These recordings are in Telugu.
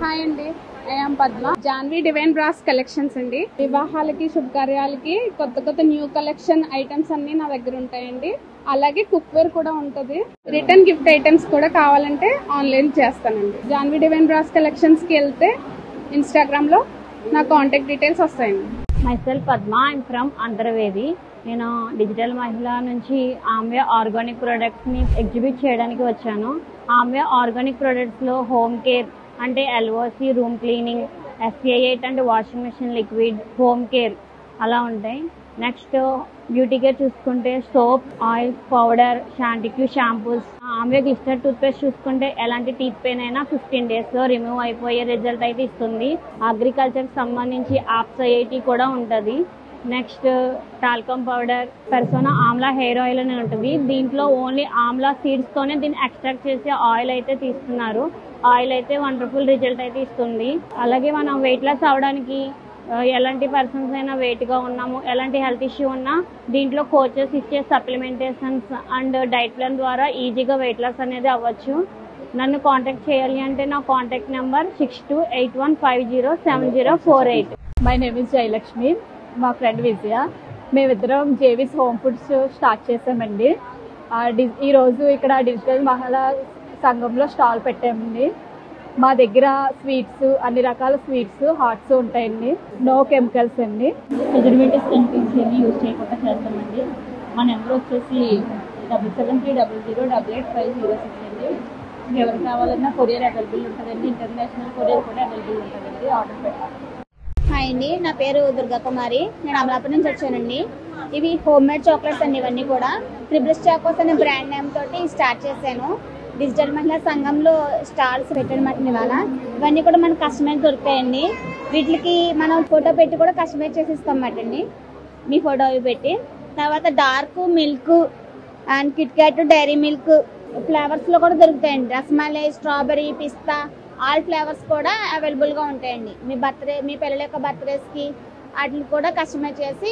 హాయ్ అండి, I'm Padma. Janvi divine brass collections అండి. వివాహాలకి, శుభకార్యాలకి కొత్త న్యూ కలెక్షన్ ఐటమ్స్ అన్ని నా దగ్గర ఉంటాయండి. అలాగే కుక్ వేర్ కూడా ఉంటుంది. రిటర్న్ గిఫ్ట్ ఐటమ్స్ కూడా కావాలంటే ఆన్లైన్ చేస్తానండి. జాన్వి డివైన్ బ్రాస్ కలెక్షన్స్ కి వెళ్తే ఇన్స్టాగ్రామ్ లో నా కాంటాక్ట్ డీటెయిల్స్ వస్తాయండి. Myself Padma, I'm from Antarvedi. నేను డిజిటల్ మహిళ నుంచి ఆమె ఆర్గానిక్ ప్రొడక్ట్స్ ని ఎగ్జిబిట్ చేయడానికి వచ్చాను. ఆమె ఆర్గానిక్ ప్రొడక్ట్స్ లో హోమ్ కేర్ అంటే ఎల్ఓసి, రూమ్ క్లీనింగ్, SK8 అంటే washing machine liquid, home care అలా ఉంటాయి. నెక్స్ట్ బ్యూటీ కేర్ చూసుకుంటే సోప్, ఆయిల్, పౌడర్, షాంటిక్యూ, షాంపూస్. ఆమె గ్లిస్టర్ టూత్ పేస్ట్ చూసుకుంటే ఎలాంటి టీత్ పెయిన్ అయినా 15 days లో రిమూవ్ అయిపోయే రిజల్ట్ అయితే ఇస్తుంది. అగ్రికల్చర్ సంబంధించి APS కూడా ఉంటుంది. Next talcum powder, persona Amla hair oil అని ఉంటుంది. దీంట్లో ఓన్లీ ఆమ్లా సీడ్స్ తోనే దీన్ని ఎక్స్ట్రాక్ట్ చేసి ఆయిల్ అయితే తీస్తున్నారు. ఆయిల్ అయితే వండర్ఫుల్ రిజల్ట్ అయితే ఇస్తుంది. అలాగే మనం వెయిట్ లాస్ అవడానికి ఎలాంటి పర్సన్స్ అయినా వెయిట్ గా ఉన్నాము, ఎలాంటి హెల్త్ ఇష్యూ ఉన్నా దీంట్లో కోచెస్ ఇచ్చే సప్లిమెంటేషన్స్ అండ్ డైట్ ప్లాన్ ద్వారా ఈజీగా వెయిట్ లాస్ అనేది అవ్వచ్చు. నన్ను కాంటాక్ట్ చేయాలి అంటే నా contact number 6281507048. My name is Jayalakshmi. మా ఫ్రెండ్ విజయ, మేమిద్దరం జేవిస్ హోమ్ ఫుడ్స్ స్టార్ట్ చేసామండి. ఈరోజు ఇక్కడ డిజిటల్ మహిళా సంఘంలో స్టాల్ పెట్టామండి. మా దగ్గర స్వీట్స్, అన్ని రకాల స్వీట్స్, హాట్స్ ఉంటాయండి. నో కెమికల్స్ అండి. ప్రిజర్వేటివ్స్ కెమికల్స్ ఏమి యూజ్ చేయకుండా చేస్తామండి. మా నెంబర్ వచ్చేసి 7730088506 అండి. ఎవరు కావాలన్నా కొరియర్ అవైలబుల్ ఉంటుందండి. ఇంటర్నేషనల్ కొరియర్ కూడా అవైలబుల్ ఉంటుందండి. ఆర్డర్ పెట్టండి. హాయ్ అండి, నా పేరు దుర్గా కుమారి. నేను అమలాపురం నుంచి వచ్చానండి. ఇవి హోమ్ మేడ్ చాక్లెట్స్ అండి. ఇవన్నీ కూడా ట్రిబ్లెస్ చాకోస్ అనే బ్రాండ్ నేమ్ తోటి స్టార్ట్ చేశాను. డిజిటల్ మహిళా సంఘంలో స్టాల్స్ పెట్టనమాట. ఇవాళ ఇవన్నీ కూడా మనకు కస్టమైజ్ దొరుకుతాయండి. వీటికి మనం ఫోటో పెట్టి కూడా కస్టమైజ్ చేసి ఇస్తామన్నమాట అండి. మీ ఫోటో అవి పెట్టి తర్వాత dark milk and kit cat, dairy milk flavours లో కూడా దొరుకుతాయండి. రస్మలై, స్ట్రాబెరీ, పిస్తా ఆల్ ఫ్లేవర్స్ కూడా అవైలబుల్ గా ఉంటాయండి. మీ పిల్లల యొక్క బర్త్డేస్ కి వాటిని కూడా కస్టమైజ్ చేసి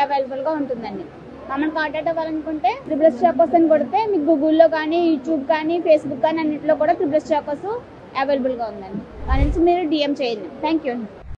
అవైలబుల్ గా ఉంటుందండి. మమ్మల్ని కాంటాక్ట్ అవ్వాలనుకుంటే ట్రిబ్లెస్ చాకోస్ అని కొడితే మీకు గూగుల్లో కానీ, యూట్యూబ్ కానీ, ఫేస్బుక్ కానీ అన్నింటిలో కూడా ట్రిబ్లెస్ చాకోస్ అవైలబుల్ గా ఉందండి. దాని నుంచి మీరు DM చేయండి. Thank you.